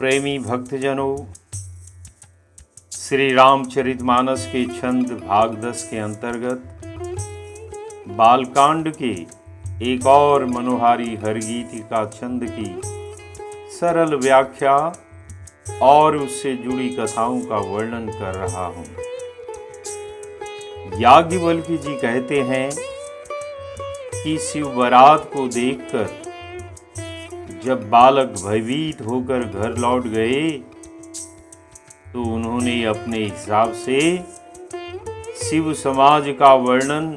प्रेमी भक्तजनों, श्री रामचरितमानस के छंद भाग 10 के अंतर्गत बालकांड के एक और मनोहारी हरगीतिका छंद की सरल व्याख्या और उससे जुड़ी कथाओं का वर्णन कर रहा हूँ। याज्ञवल्क्य जी कहते हैं कि शिव बारात को देखकर जब बालक भयभीत होकर घर लौट गए तो उन्होंने अपने हिसाब से शिव समाज का वर्णन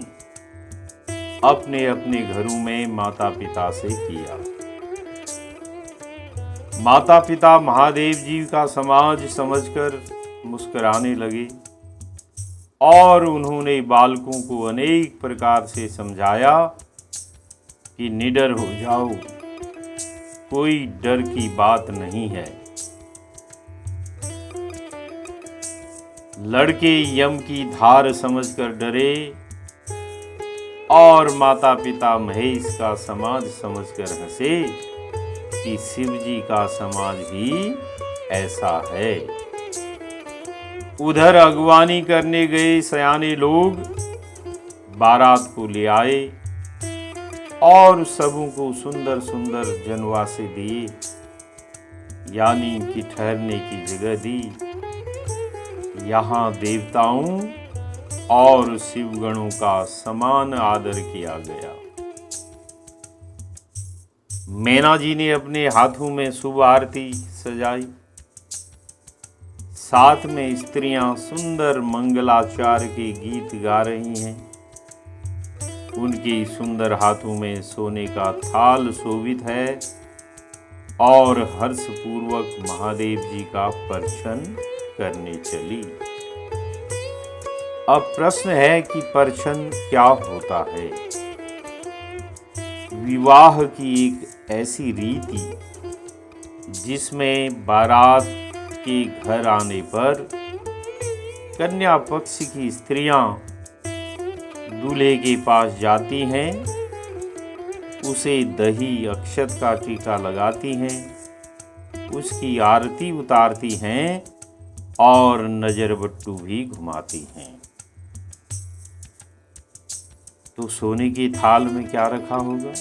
अपने अपने घरों में माता पिता से किया। माता पिता महादेव जी का समाज समझकर मुस्कुराने लगे और उन्होंने बालकों को अनेक प्रकार से समझाया कि निडर हो जाओ, कोई डर की बात नहीं है। लड़के यम की धार समझकर डरे और माता पिता महेश का समाज समझकर हंसे कि शिव जी का समाज भी ऐसा है। उधर अगवानी करने गए सयाने लोग बारात को ले आए और सबों को सुंदर सुंदर जनवासे दिए, यानी कि ठहरने की जगह दी। यहाँ देवताओं और शिवगणों का समान आदर किया गया। मैना जी ने अपने हाथों में शुभ आरती सजाई, साथ में स्त्रियां सुंदर मंगलाचार के गीत गा रही हैं। उनके सुंदर हाथों में सोने का थाल शोभित है और हर्षपूर्वक महादेव जी का परछन करने चली। अब प्रश्न है कि परछन क्या होता है। विवाह की एक ऐसी रीति जिसमें बारात के घर आने पर कन्या पक्ष की स्त्रियां दूल्हे के पास जाती हैं, उसे दही अक्षत का टीका लगाती हैं, उसकी आरती उतारती हैं और नजर बट्टू भी घुमाती हैं। तो सोने की थाल में क्या रखा होगा?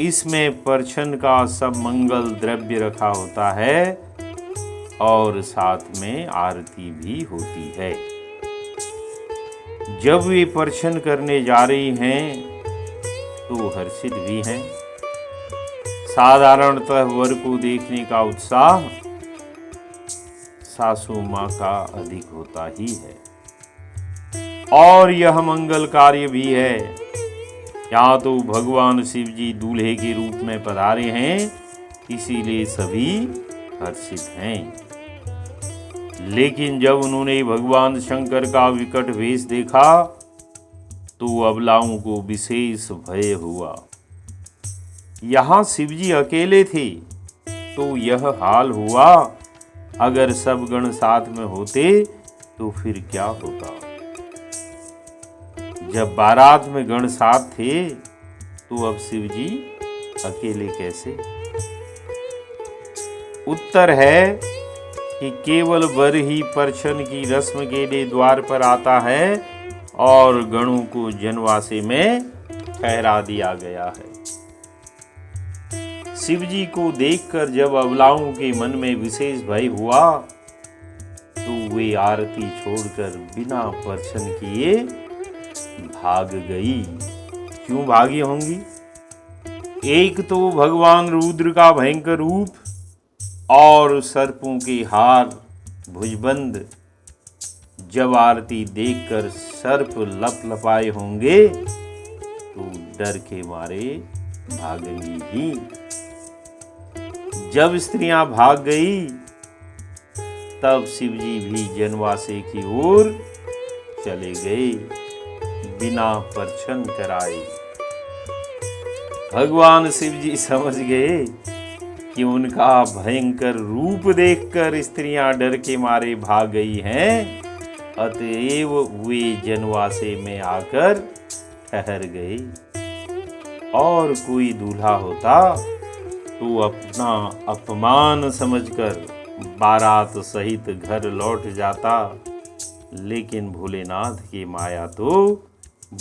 इसमें परछन का सब मंगल द्रव्य रखा होता है और साथ में आरती भी होती है। जब वे परछन करने जा रही हैं तो हर्षित भी हैं। साधारणतः वर को देखने का उत्साह सासू माँ का अधिक होता ही है और यह मंगल कार्य भी है। यहाँ तो भगवान शिव जी दूल्हे के रूप में पधारे हैं, इसीलिए सभी हर्षित हैं। लेकिन जब उन्होंने भगवान शंकर का विकट वेश देखा तो अबलाओं को विशेष भय हुआ। यहाँ शिवजी अकेले थे तो यह हाल हुआ, अगर सब गण साथ में होते तो फिर क्या होता। जब बारात में गण साथ थे तो अब शिवजी अकेले कैसे? उत्तर है कि केवल वर ही परछन की रस्म के लिए द्वार पर आता है और गणों को जनवासे में ठहरा दिया गया है। शिवजी को देखकर जब अबलाओं के मन में विशेष भय हुआ तो वे आरती छोड़कर बिना परछन किए भाग गई। क्यों भागी होंगी? एक तो भगवान रुद्र का भयंकर रूप और सर्पों के हार भुजबंद। जब आरती देखकर सर्प लपलपाए होंगे तो डर के मारे भागेंगी ही। जब स्त्रियां भाग गई तब शिवजी भी जनवासे की ओर चले गए बिना परछन कराए। भगवान शिवजी समझ गए कि उनका भयंकर रूप देखकर स्त्रियां डर के मारे भाग गई हैं, अतएव वे जनवासे में आकर ठहर गए। और कोई दूल्हा होता तो अपना अपमान समझकर बारात सहित घर लौट जाता, लेकिन भोलेनाथ की माया तो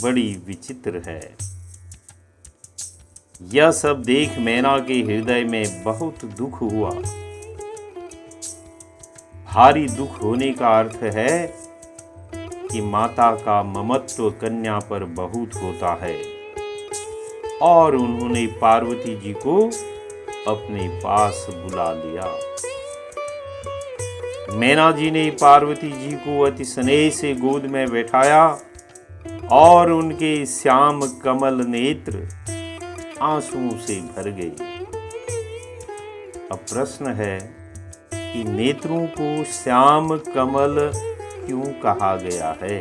बड़ी विचित्र है। यह सब देख मैना के हृदय में बहुत दुख हुआ। भारी दुख होने का अर्थ है कि माता का ममत्व कन्या पर बहुत होता है, और उन्होंने पार्वती जी को अपने पास बुला लिया। मैना जी ने पार्वती जी को अति स्नेह से गोद में बैठाया और उनके श्याम कमल नेत्र आंसुओं से भर गए। अब प्रश्न है कि नेत्रों को श्याम कमल क्यों कहा गया है?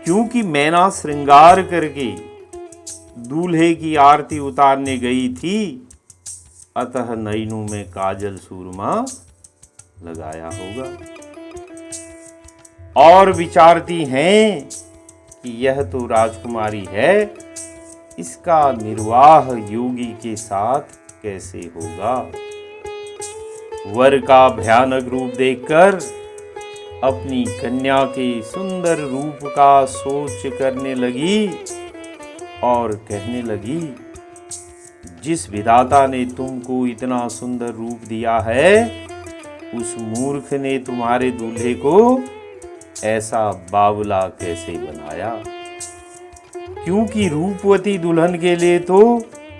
क्योंकि मैना श्रृंगार करके दूल्हे की आरती उतारने गई थी, अतः नैनों में काजल सूरमा लगाया होगा, और विचारती हैं कि यह तो राजकुमारी है, इसका निर्वाह योगी के साथ कैसे होगा। वर का भयानक रूप देखकर अपनी कन्या के सुंदर रूप का सोच करने लगी और कहने लगी, जिस विधाता ने तुमको इतना सुंदर रूप दिया है, उस मूर्ख ने तुम्हारे दूल्हे को ऐसा बावला कैसे बनाया। क्योंकि रूपवती दुल्हन के लिए तो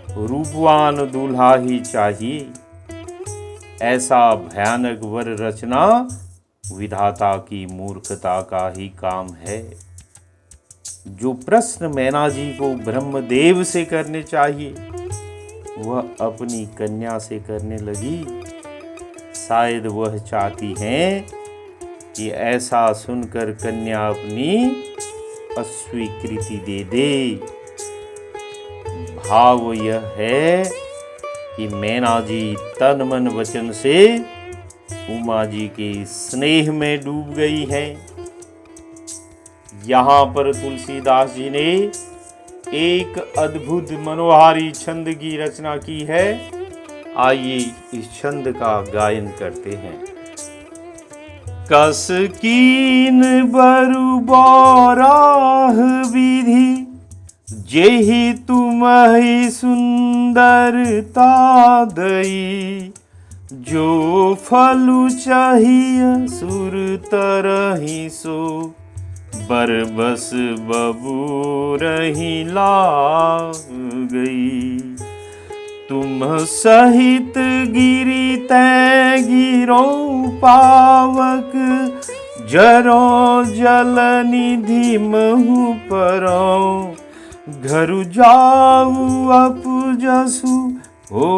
रूपवान दूल्हा ही चाहिए। ऐसा भयानक वर रचना विधाता की मूर्खता का ही काम है। जो प्रश्न मैना जी को ब्रह्मदेव से करने चाहिए, वह अपनी कन्या से करने लगी। शायद वह चाहती हैं कि ऐसा सुनकर कन्या अपनी अस्वीकृति दे दे। भाव यह है कि मैना जी तन मन वचन से उमा जी के स्नेह में डूब गई हैं। यहाँ पर तुलसीदास जी ने एक अद्भुत मनोहारी छंद की रचना की है। आइए इस छंद का गायन करते हैं। कस कीन बरु बाराह विधि, जेहि तुम्हि सुंदरता दई, जो फलु चाहिए सुर तरहि सो, बरबस बबू रही लाग गई। तुम सहित गिरी तै गिरो पावक, जरो जल निधि महु परो, घरु जाऊ अपजसु हो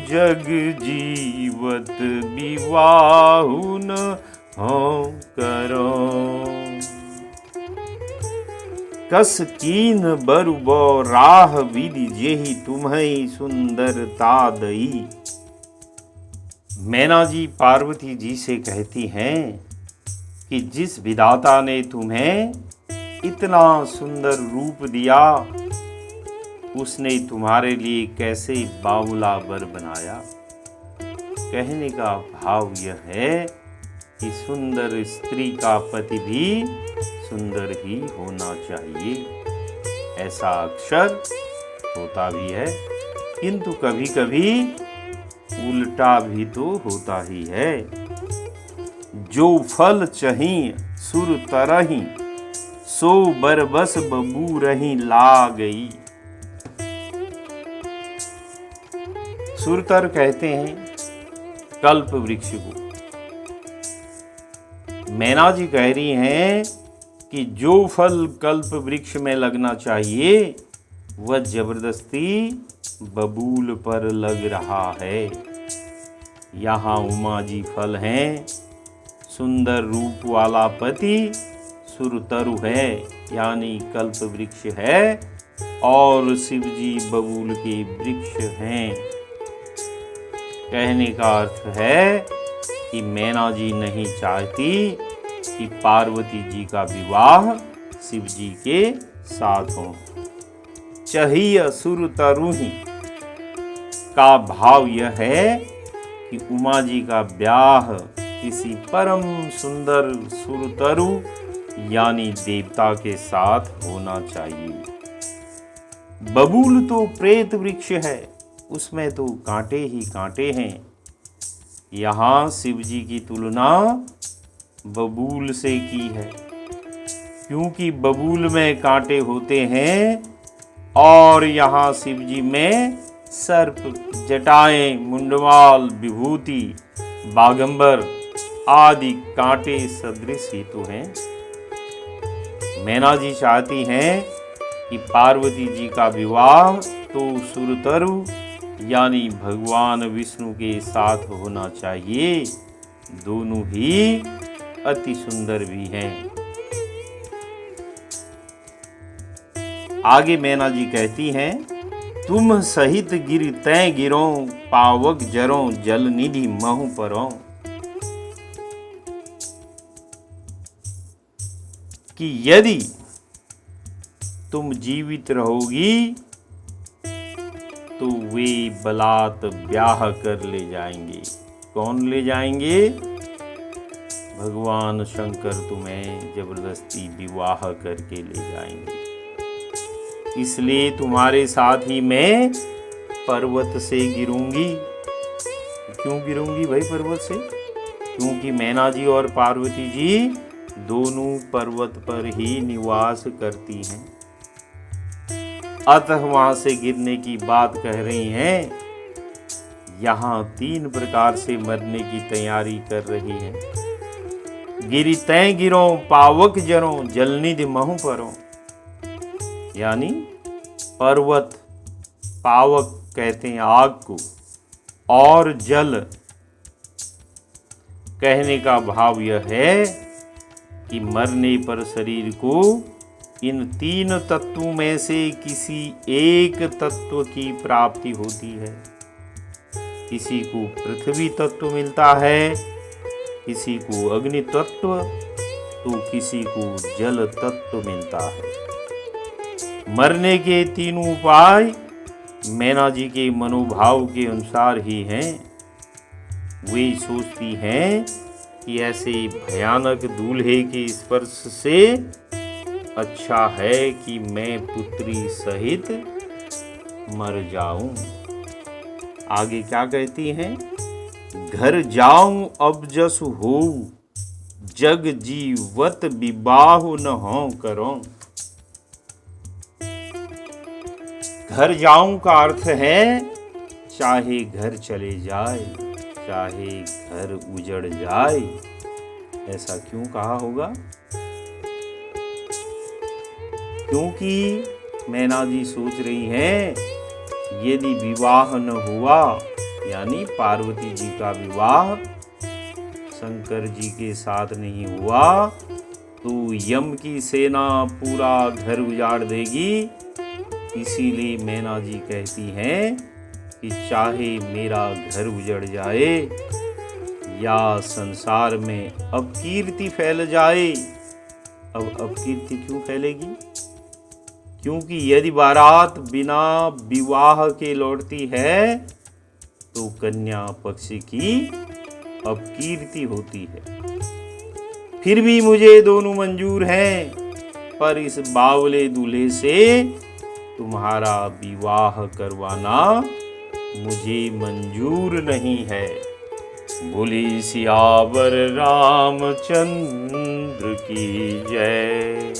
जग जीवत, विवाहु न हो करो। कस कीन बरु राह विधि, जेहि तुम्हि सुंदरता दई। मैना जी पार्वती जी से कहती हैं कि जिस विधाता ने तुम्हें इतना सुंदर रूप दिया, उसने तुम्हारे लिए कैसे बावला वर बनाया। कहने का भाव यह है कि सुंदर स्त्री का पति भी सुंदर ही होना चाहिए। ऐसा अक्सर होता भी है, किंतु कभी कभी उल्टा भी तो होता ही है। जो फल चाहिए सुर तरही, सो बरबस बबू रही ला गई। सुरतर कहते हैं कल्प वृक्ष को। मैना जी कह रही हैं कि जो फल कल्प वृक्ष में लगना चाहिए, वह जबरदस्ती बबूल पर लग रहा है। यहाँ उमा जी फल हैं, सुंदर रूप वाला पति सुरतरु है, यानी कल्प वृक्ष है, और शिव जी बबूल के वृक्ष हैं। कहने का अर्थ है कि मैना जी नहीं चाहती कि पार्वती जी का विवाह शिव जी के साथ हो। चाहिए सुर तरुहि, का भाव यह है कि उमा जी का ब्याह किसी परम सुंदर सुरतरु यानी देवता के साथ होना चाहिए। बबूल तो प्रेत वृक्ष है, उसमें तो कांटे ही कांटे हैं। यहाँ शिव जी की तुलना बबूल से की है, क्योंकि बबूल में कांटे होते हैं और यहाँ शिव जी में सर्प, जटाएं, मुंडमाल, विभूति, बागंबर आदि कांटे सदृश ही तो हैं। मैना जी चाहती हैं कि पार्वती जी का विवाह तो सुरतरु यानी भगवान विष्णु के साथ होना चाहिए। दोनों ही अति सुंदर भी हैं। आगे मैना जी कहती हैं, तुम सहित गिर तय गिरो, पावक जरो, जल निधि महु परो। कि यदि तुम जीवित रहोगी तो वे बलात् ब्याह कर ले जाएंगे। कौन ले जाएंगे? भगवान शंकर तुम्हें जबरदस्ती विवाह करके ले जाएंगे। इसलिए तुम्हारे साथ ही मैं पर्वत से गिरूंगी। क्यों गिरूंगी भाई पर्वत से? क्योंकि मैना जी और पार्वती जी दोनों पर्वत पर ही निवास करती हैं। अतः वहां से गिरने की बात कह रही हैं। यहाँ 3 प्रकार से मरने की तैयारी कर रही हैं। गिरी तय गिरो, पावक जरो, जलनिधि महु परो। यानी पर्वत, पावक कहते हैं आग को, और जल कहने का भाव यह है कि मरने पर शरीर को इन 3 तत्वों में से किसी एक तत्व की प्राप्ति होती है। किसी को पृथ्वी तत्व मिलता है, किसी को अग्नि तत्व, तो किसी को जल तत्व मिलता है। मरने के 3 उपाय मैना जी के मनोभाव के अनुसार ही हैं। वे सोचती हैं कि ऐसे भयानक दूल्हे के स्पर्श से अच्छा है कि मैं पुत्री सहित मर जाऊं। आगे क्या कहती हैं? घर जाऊं अब जस हो, जग जीवत विवाह न हो करो। घर जाऊं का अर्थ है चाहे घर चले जाए, चाहे घर उजड़ जाए। ऐसा क्यों कहा होगा? क्योंकि मैना जी सोच रही हैं, यदि विवाह न हुआ, यानी पार्वती जी का विवाह शंकर जी के साथ नहीं हुआ, तो यम की सेना पूरा घर उजाड़ देगी। इसीलिए मैना जी कहती हैं कि चाहे मेरा घर उजड़ जाए या संसार में अपकीर्ति फैल जाए। अब अपकीर्ति क्यों फैलेगी? क्योंकि यदि बारात बिना विवाह के लौटती है तो कन्या पक्ष की अपकीर्ति होती है। फिर भी मुझे दोनों मंजूर हैं, पर इस बावले दूल्हे से तुम्हारा विवाह करवाना मुझे मंजूर नहीं है। बोली सियावर रामचंद्र की जय।